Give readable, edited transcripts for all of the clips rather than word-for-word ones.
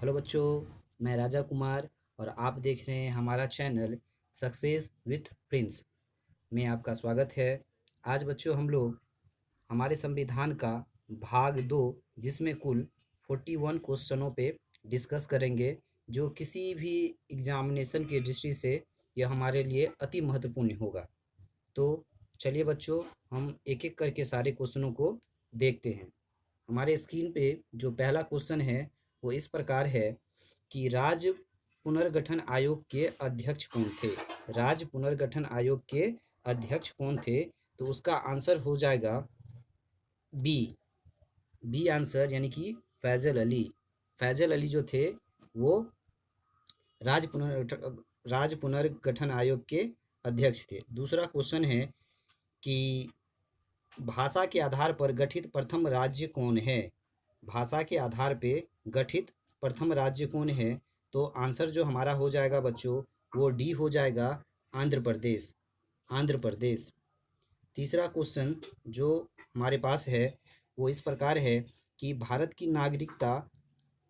Hello बच्चों, मैं राजा कुमार और आप देख रहे हैं हमारा चैनल सक्सेस विथ प्रिंस में आपका स्वागत है। आज बच्चों हम लोग हमारे संविधान का भाग 2 जिसमें कुल 41 क्वेश्चनों पे डिस्कस करेंगे, जो किसी भी एग्जामिनेशन की दृष्टि से यह हमारे लिए अति महत्वपूर्ण होगा। तो चलिए बच्चों, हम एक एक करके सारे क्वेश्चनों को देखते हैं। हमारे स्क्रीन पे जो पहला क्वेश्चन है वो इस प्रकार है कि राज्य पुनर्गठन आयोग के अध्यक्ष कौन थे। राज्य पुनर्गठन आयोग के अध्यक्ष कौन थे, तो उसका आंसर हो जाएगा बी। बी आंसर यानी कि फैजल अली। फैजल अली जो थे वो राज्य पुनर्गठन आयोग के अध्यक्ष थे। दूसरा क्वेश्चन है कि भाषा के आधार पर गठित प्रथम राज्य कौन है। भाषा के आधार पे गठित प्रथम राज्य कौन है, तो आंसर जो हमारा हो जाएगा बच्चों वो डी हो जाएगा, आंध्र प्रदेश। आंध्र प्रदेश। तीसरा क्वेश्चन जो हमारे पास है वो इस प्रकार है कि भारत की नागरिकता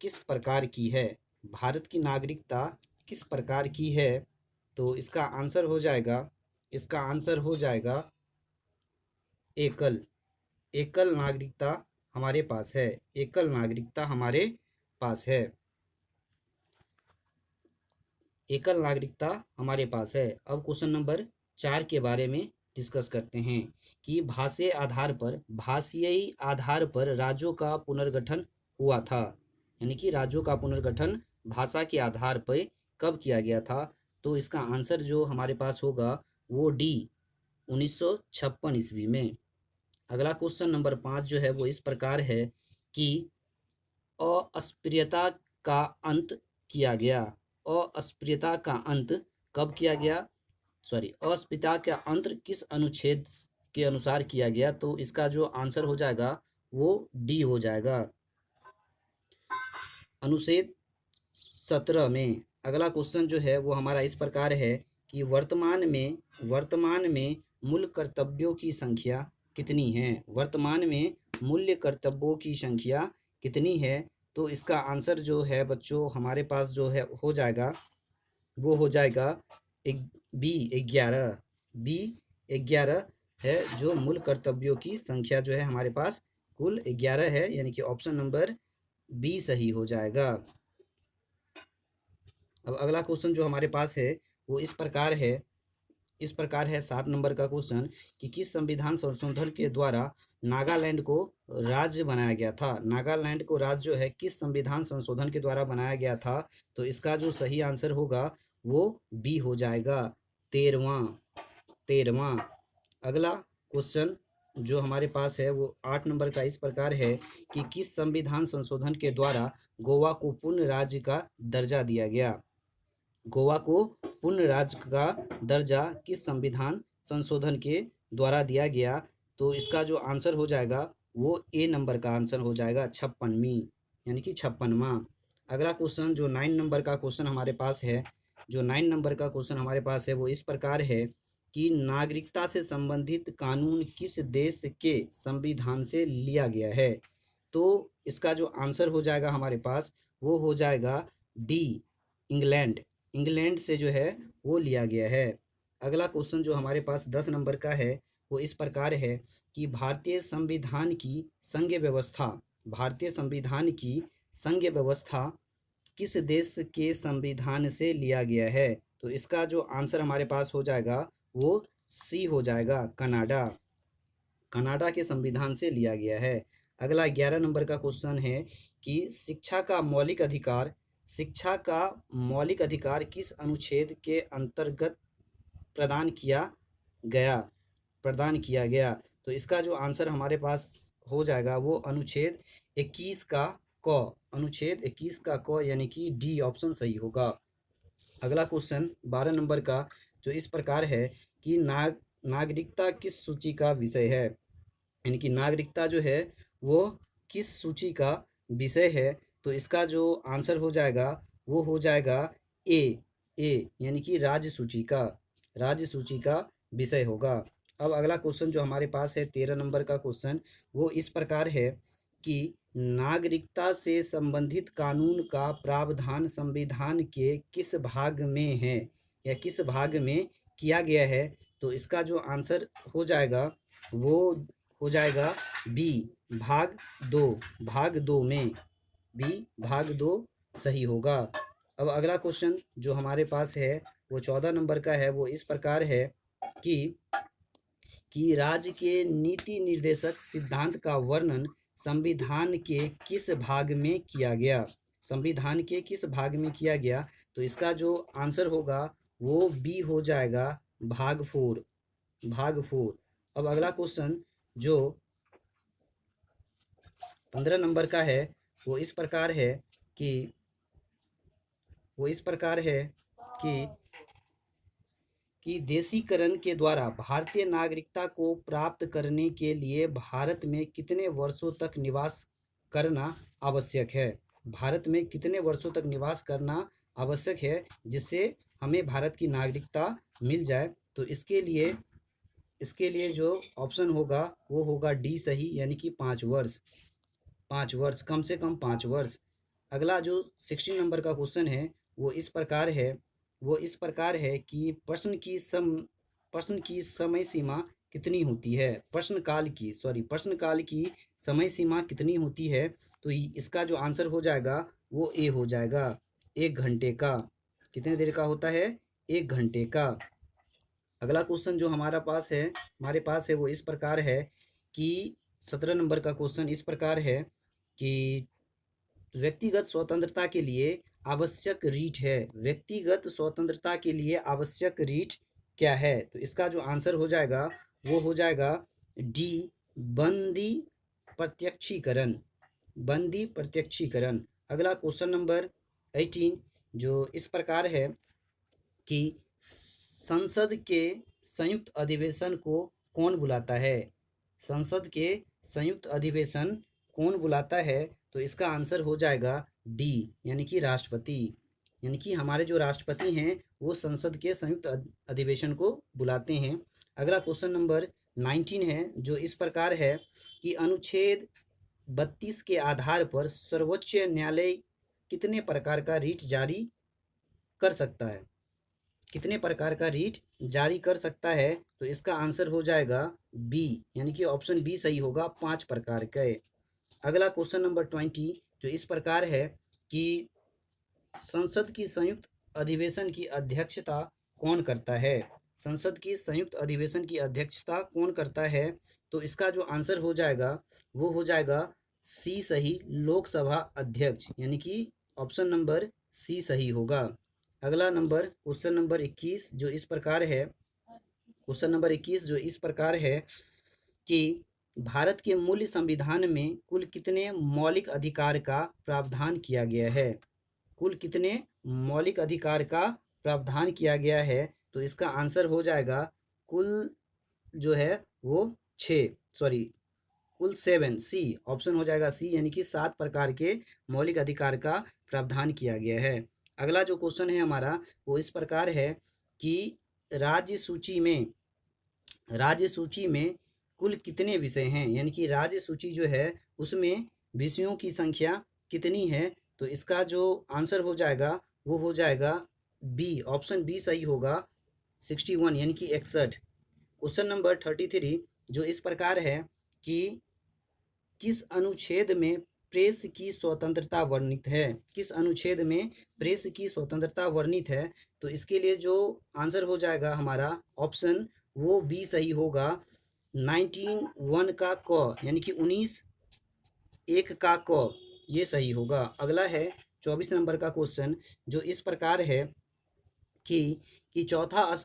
किस प्रकार की है। भारत की नागरिकता किस प्रकार की है, तो इसका आंसर हो जाएगा, इसका आंसर हो जाएगा एकल। एकल नागरिकता हमारे पास है। एकल नागरिकता हमारे पास है। एकल नागरिकता हमारे पास है। अब क्वेश्चन नंबर 4 के बारे में डिस्कस करते हैं कि भाषीय आधार पर राज्यों का पुनर्गठन हुआ था। यानी कि राज्यों का पुनर्गठन भाषा के आधार पर कब किया गया था, तो इसका आंसर जो हमारे पास होगा वो डी 1956 ईस्वी में। अगला क्वेश्चन नंबर 5 जो है वो इस प्रकार है कि अस्पृश्यता का अंत किया गया। अस्पृश्यता का अंत कब किया गया, अस्पृश्यता का अंत किस अनुच्छेद के अनुसार किया गया, तो इसका जो आंसर हो जाएगा वो डी हो जाएगा, अनुच्छेद 17 में। अगला क्वेश्चन जो है वो हमारा इस प्रकार है कि वर्तमान में मूल कर्तव्यों की संख्या कितनी है। वर्तमान में मूल्य कर्तव्यों की संख्या कितनी है, तो इसका आंसर जो है बच्चों हमारे पास जो है हो जाएगा वो हो जाएगा बी 11। बी 11 है जो मूल कर्तव्यों की संख्या जो है हमारे पास कुल 11 है, यानी कि ऑप्शन नंबर बी सही हो जाएगा। अब अगला क्वेश्चन जो हमारे पास है वो इस प्रकार है, 7 नंबर का क्वेश्चन कि किस संविधान संशोधन के द्वारा नागालैंड को राज्य बनाया गया था। नागालैंड को राज्य जो है किस संविधान संशोधन के द्वारा बनाया गया था, तो इसका जो सही आंसर होगा वो बी हो जाएगा, 13वां। अगला क्वेश्चन जो हमारे पास है वो 8 नंबर का इस प्रकार है कि किस संविधान संशोधन के द्वारा गोवा को पूर्ण राज्य का दर्जा दिया गया। गोवा को पूर्ण राज्य का दर्जा किस संविधान संशोधन के द्वारा दिया गया, तो इसका जो आंसर हो जाएगा वो ए नंबर का आंसर हो जाएगा, 56वीं, यानी कि 56वां। अगला क्वेश्चन जो 9 नंबर का क्वेश्चन हमारे पास है, जो 9 नंबर का क्वेश्चन हमारे पास है वो इस प्रकार है कि नागरिकता से संबंधित कानून किस देश के संविधान से लिया गया है, तो इसका जो आंसर हो जाएगा हमारे पास वो हो जाएगा डी, इंग्लैंड। इंग्लैंड से जो है वो लिया गया है। अगला क्वेश्चन जो हमारे पास 10 नंबर का है वो इस प्रकार है कि भारतीय संविधान की संघीय व्यवस्था, भारतीय संविधान की संघीय व्यवस्था किस देश के संविधान से लिया गया है, तो इसका जो आंसर हमारे पास हो जाएगा वो सी हो जाएगा, कनाडा। कनाडा के संविधान से लिया गया है। अगला 11 नंबर का क्वेश्चन है कि शिक्षा का मौलिक अधिकार किस अनुच्छेद के अंतर्गत प्रदान किया गया, तो इसका जो आंसर हमारे पास हो जाएगा वो अनुच्छेद 21 का क, अनुच्छेद 21 का क, यानी कि डी ऑप्शन सही होगा। अगला क्वेश्चन 12 नंबर का जो इस प्रकार है कि नागरिकता किस सूची का विषय है, यानी कि नागरिकता जो है वो किस सूची का विषय है, तो इसका जो आंसर हो जाएगा वो हो जाएगा ए, यानी कि राज्य सूची का विषय होगा। अब अगला क्वेश्चन जो हमारे पास है 13 नंबर का क्वेश्चन वो इस प्रकार है कि नागरिकता से संबंधित कानून का प्रावधान संविधान के किस भाग में है या किस भाग में किया गया है? तो इसका जो आंसर हो जाएगा वो हो जाएगा बी, भाग दो। भाग दो में, बी भाग दो सही होगा। अब अगला क्वेश्चन जो हमारे पास है वो 14 नंबर का है। वो इस प्रकार है कि राज्य के नीति निर्देशक सिद्धांत का वर्णन संविधान के किस भाग में किया गया? संविधान के किस भाग में किया गया? तो इसका जो आंसर होगा वो बी हो जाएगा, भाग 4। भाग 4। अब अगला क्वेश्चन जो 15 नंबर का है वो इस प्रकार है कि कि देशीकरण के द्वारा भारतीय नागरिकता को प्राप्त करने के लिए भारत में कितने वर्षों तक निवास करना आवश्यक है? भारत में कितने वर्षों तक निवास करना आवश्यक है जिससे हमें भारत की नागरिकता मिल जाए? तो इसके लिए जो ऑप्शन होगा वो होगा डी सही, यानी कि 5 वर्ष। 5 वर्ष, कम से कम 5 वर्ष। अगला जो 16 नंबर का क्वेश्चन है वो इस प्रकार है कि प्रश्न की समय सीमा कितनी होती है? प्रश्नकाल की समय सीमा कितनी होती है? तो इसका जो आंसर हो जाएगा वो ए हो जाएगा, 1 घंटे का। कितने देर का होता है? 1 घंटे का। अगला क्वेश्चन जो हमारे पास है वो इस प्रकार है कि 17 नंबर का क्वेश्चन इस प्रकार है कि व्यक्तिगत स्वतंत्रता के लिए आवश्यक रीट है। व्यक्तिगत स्वतंत्रता के लिए आवश्यक रीट क्या है? तो इसका जो आंसर हो जाएगा वो हो जाएगा डी, बंदी प्रत्यक्षीकरण। बंदी प्रत्यक्षीकरण। अगला क्वेश्चन नंबर 18 जो इस प्रकार है कि संसद के संयुक्त अधिवेशन को कौन बुलाता है? संसद के संयुक्त अधिवेशन कौन बुलाता है? तो इसका आंसर हो जाएगा डी, यानी कि राष्ट्रपति। यानी कि हमारे जो राष्ट्रपति हैं वो संसद के संयुक्त अधिवेशन को बुलाते हैं। अगला क्वेश्चन नंबर 19 है जो इस प्रकार है कि अनुच्छेद 32 के आधार पर सर्वोच्च न्यायालय कितने प्रकार का रीट जारी कर सकता है? कितने प्रकार का रीट जारी कर सकता है? तो इसका आंसर हो जाएगा बी, यानी कि ऑप्शन बी सही होगा, 5 प्रकार के। अगला क्वेश्चन नंबर 20 जो इस प्रकार है कि संसद की संयुक्त अधिवेशन की अध्यक्षता कौन करता है? संसद की संयुक्त अधिवेशन की अध्यक्षता कौन करता है? तो इसका जो आंसर हो जाएगा वो हो जाएगा सी सही, लोकसभा अध्यक्ष, यानी कि ऑप्शन नंबर सी सही होगा। अगला नंबर क्वेश्चन नंबर 21 जो इस प्रकार है कि भारत के मूल संविधान में कुल कितने मौलिक अधिकार का प्रावधान किया गया है? कुल कितने मौलिक अधिकार का प्रावधान किया गया है? तो इसका आंसर हो जाएगा कुल जो है वो कुल 7, सी ऑप्शन हो जाएगा सी, यानी कि 7 प्रकार के मौलिक अधिकार का प्रावधान किया गया है। अगला जो क्वेश्चन है हमारा वो इस प्रकार है कि राज्य सूची में कुल कितने विषय हैं? यानी कि राज्य सूची जो है उसमें विषयों की संख्या कितनी है? तो इसका जो आंसर हो जाएगा वो हो जाएगा बी, ऑप्शन बी सही होगा, 61, यानी कि 61। क्वेश्चन नंबर 33 जो इस प्रकार है कि किस अनुच्छेद में प्रेस की स्वतंत्रता वर्णित है? किस अनुच्छेद में प्रेस की स्वतंत्रता वर्णित है? तो इसके लिए जो आंसर हो जाएगा हमारा ऑप्शन वो बी सही होगा, 19(1) का क, यानी कि 19(1) का क, ये सही होगा। अगला है 24 नंबर का क्वेश्चन जो इस प्रकार है कि चौथा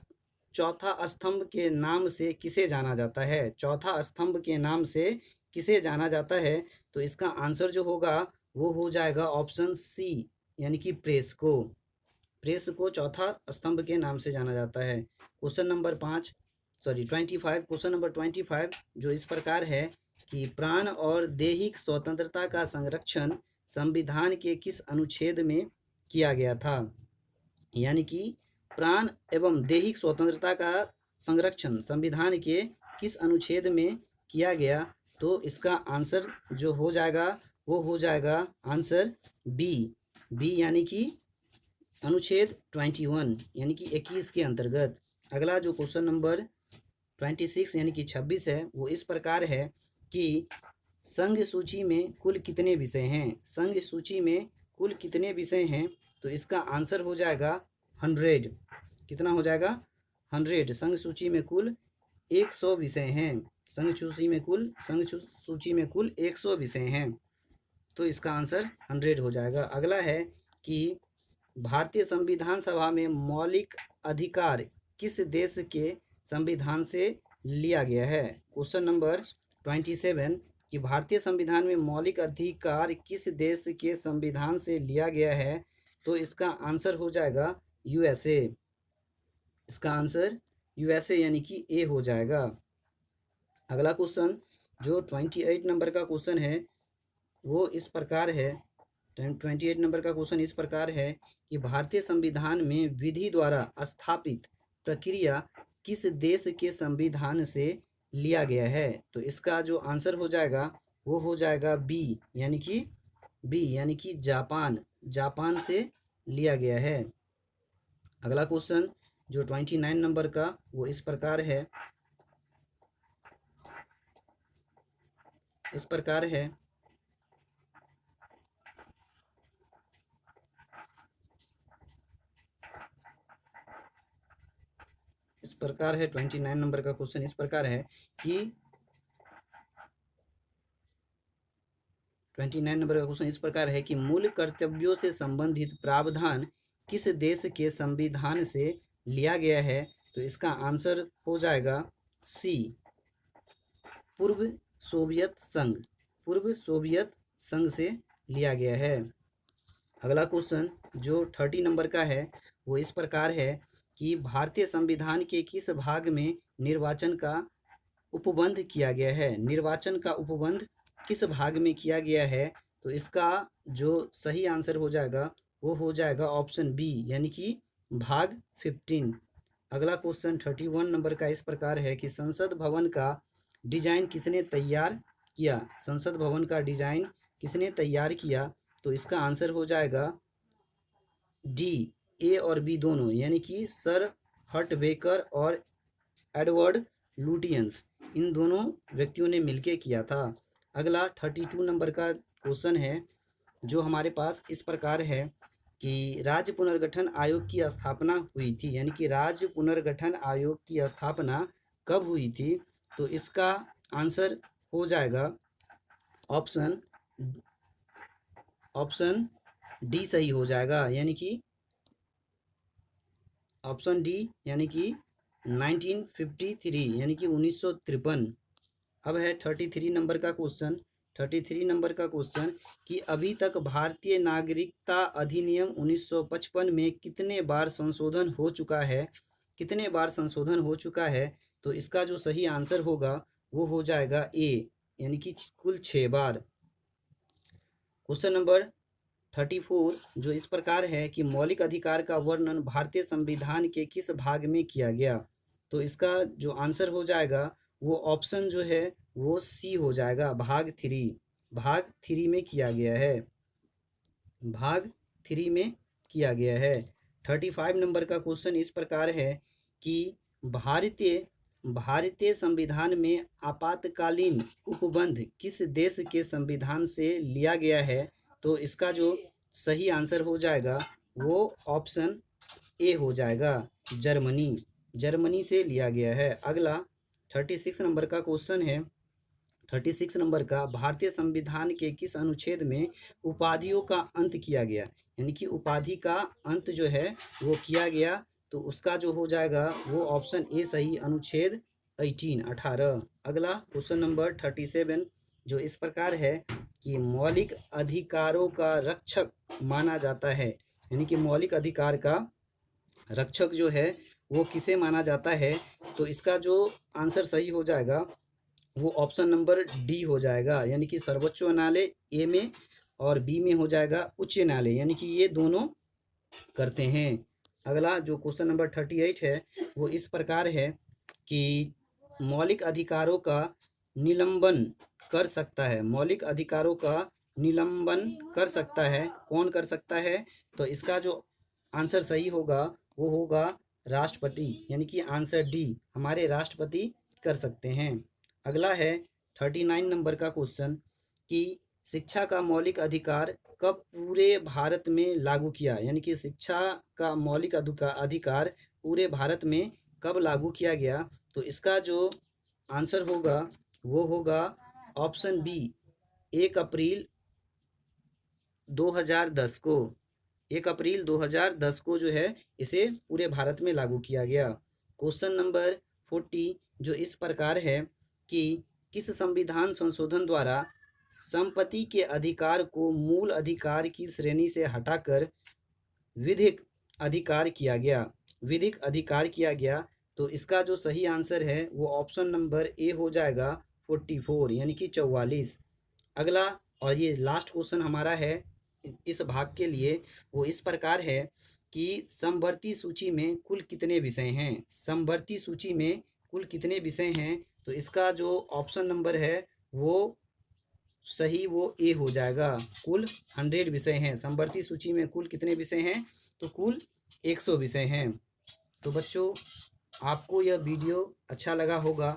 स्तंभ के नाम से किसे जाना जाता है? चौथा स्तंभ के नाम से किसे जाना जाता है? तो इसका आंसर जो होगा वो हो जाएगा ऑप्शन सी, यानी कि प्रेस को चौथा स्तंभ के नाम से जाना जाता है। क्वेश्चन नंबर 25 क्वेश्चन नंबर 25 जो इस प्रकार है कि प्राण और दैहिक स्वतंत्रता का संरक्षण संविधान के किस अनुच्छेद में किया गया था? यानी कि प्राण एवं दैहिक स्वतंत्रता का संरक्षण संविधान के किस अनुच्छेद में किया गया? तो इसका आंसर जो हो जाएगा वो हो जाएगा आंसर बी। बी यानी कि अनुच्छेद 21 यानी कि 21 के अंतर्गत। अगला जो क्वेश्चन नंबर 26 यानी कि 26 है वो इस प्रकार है कि संघ सूची में कुल कितने विषय हैं। संघ सूची में कुल कितने विषय हैं, तो इसका आंसर हो जाएगा 100। कितना हो जाएगा 100। संघ सूची में कुल 100 विषय हैं। संघ सूची में कुल 100 विषय हैं, तो इसका आंसर 100 हो जाएगा। अगला है कि भारतीय संविधान सभा में मौलिक अधिकार किस देश के संविधान से लिया गया है। क्वेश्चन नंबर 27 कि भारतीय संविधान में मौलिक अधिकार किस देश के संविधान से लिया गया है, तो इसका आंसर हो जाएगा यूएसए। इसका आंसर यूएसए यानी कि ए हो जाएगा। अगला क्वेश्चन जो 28 नंबर का क्वेश्चन है वो इस प्रकार है। 28 नंबर का क्वेश्चन इस प्रकार है कि भारतीय संविधान में विधि द्वारा स्थापित प्रक्रिया किस देश के संविधान से लिया गया है, तो इसका जो आंसर हो जाएगा वो हो जाएगा बी यानी कि जापान से लिया गया है। अगला क्वेश्चन जो 29 नंबर का वो इस प्रकार है। इस प्रकार है इस प्रकार है 29 नंबर का क्वेश्चन इस प्रकार है कि 29 नंबर का क्वेश्चन इस प्रकार है कि मूल कर्तव्यों से संबंधित प्रावधान किस देश के संविधान से लिया गया है, तो इसका आंसर हो जाएगा सी पूर्व सोवियत संघ से लिया गया है। अगला क्वेश्चन जो 30 नंबर का है वो इस प्रकार है कि भारतीय संविधान के किस भाग में निर्वाचन का उपबंध किया गया है। निर्वाचन का उपबंध किस भाग में किया गया है, तो इसका जो सही आंसर हो जाएगा वो हो जाएगा ऑप्शन बी यानी कि भाग 15। अगला क्वेश्चन 31 नंबर का इस प्रकार है कि संसद भवन का डिजाइन किसने तैयार किया। संसद भवन का डिजाइन किसने तैयार किया, तो इसका आंसर हो जाएगा डी ए और बी दोनों यानी कि सर हर्ट बेकर और एडवर्ड लुटियंस, इन दोनों व्यक्तियों ने मिलकर किया था। अगला 32 नंबर का क्वेश्चन है जो हमारे पास इस प्रकार है कि राज्य पुनर्गठन आयोग की स्थापना हुई थी, यानी कि राज्य पुनर्गठन आयोग की स्थापना कब हुई थी, तो इसका आंसर हो जाएगा ऑप्शन डी सही हो जाएगा यानी कि ऑप्शन डी यानी कि 1953 यानी कि 1953। अब है 33 नंबर का क्वेश्चन। 33 नंबर का क्वेश्चन कि अभी तक भारतीय नागरिकता अधिनियम 1955 में कितने बार संशोधन हो चुका है, तो इसका जो सही आंसर होगा वो हो जाएगा ए यानी कि कुल 6 बार। क्वेश्चन नंबर 34 जो इस प्रकार है कि मौलिक अधिकार का वर्णन भारतीय संविधान के किस भाग में किया गया, तो इसका जो आंसर हो जाएगा वो ऑप्शन जो है वो सी हो जाएगा भाग 3 में किया गया है। 35 नंबर का क्वेश्चन इस प्रकार है कि भारतीय संविधान में आपातकालीन उपबंध किस देश के संविधान से लिया गया है, तो इसका जो सही आंसर हो जाएगा वो ऑप्शन ए हो जाएगा जर्मनी से लिया गया है। अगला 36 नंबर का क्वेश्चन है। 36 नंबर का भारतीय संविधान के किस अनुच्छेद में उपाधियों का अंत किया गया, यानी कि उपाधि का अंत जो है वो किया गया, तो उसका जो हो जाएगा वो ऑप्शन ए सही अनुच्छेद 18। अगला क्वेश्चन नंबर 37 जो इस प्रकार है कि मौलिक अधिकारों का रक्षक माना जाता है, यानी कि मौलिक अधिकार का रक्षक जो है वो किसे माना जाता है, तो इसका जो आंसर सही हो जाएगा वो ऑप्शन नंबर डी हो जाएगा, यानी कि सर्वोच्च न्यायालय ए में और बी में हो जाएगा उच्च न्यायालय, यानी कि ये दोनों करते हैं। अगला जो क्वेश्चन नंबर 38 है वो इस प्रकार है कि मौलिक अधिकारों का निलंबन कर सकता है? मौलिक अधिकारों का निलंबन कर सकता है? कौन कर सकता है? तो इसका जो आंसर सही होगा वो होगा राष्ट्रपति, यानी कि आंसर डी, हमारे राष्ट्रपति कर सकते हैं। अगला है 39 नंबर का क्वेश्चन कि शिक्षा का मौलिक अधिकार कब पूरे भारत में लागू किया, यानी कि शिक्षा का मौलिक अधिकार पूरे भारत में कब लागू किया गया? तो इसका जो आंसर होगा वो होगा ऑप्शन बी, 1 अप्रैल 2010 को। 1 अप्रैल 2010 को जो है इसे पूरे भारत में लागू किया गया। क्वेश्चन नंबर 40 जो इस प्रकार है कि किस संविधान संशोधन द्वारा संपत्ति के अधिकार को मूल अधिकार की श्रेणी से हटाकर विधिक अधिकार किया गया? विधिक अधिकार किया गया। तो इसका जो सही आंसर है वो ऑप्शन नंबर ए हो जाएगा 44, यानी कि 44। अगला और ये लास्ट क्वेश्चन हमारा है इस भाग के लिए, वो इस प्रकार है कि समवर्ती सूची में कुल कितने विषय हैं? समवर्ती सूची में कुल कितने विषय हैं? तो इसका जो ऑप्शन नंबर है वो सही वो ए हो जाएगा, कुल 100 विषय हैं। समवर्ती सूची में कुल कितने विषय हैं? तो कुल 100 विषय हैं। तो बच्चों, आपको यह वीडियो अच्छा लगा होगा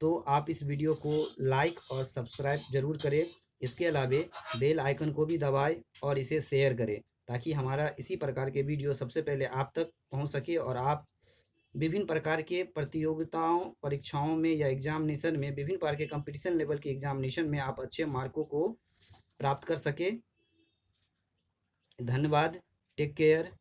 तो आप इस वीडियो को लाइक और सब्सक्राइब जरूर करें। इसके अलावे बेल आइकन को भी दबाएं और इसे शेयर करें ताकि हमारा इसी प्रकार के वीडियो सबसे पहले आप तक पहुंच सके और आप विभिन्न प्रकार के प्रतियोगिताओं, परीक्षाओं में या एग्जामिनेशन में, विभिन्न प्रकार के कंपटीशन लेवल के एग्जामिनेशन में आप अच्छे मार्कों को प्राप्त कर सके। धन्यवाद। Take care.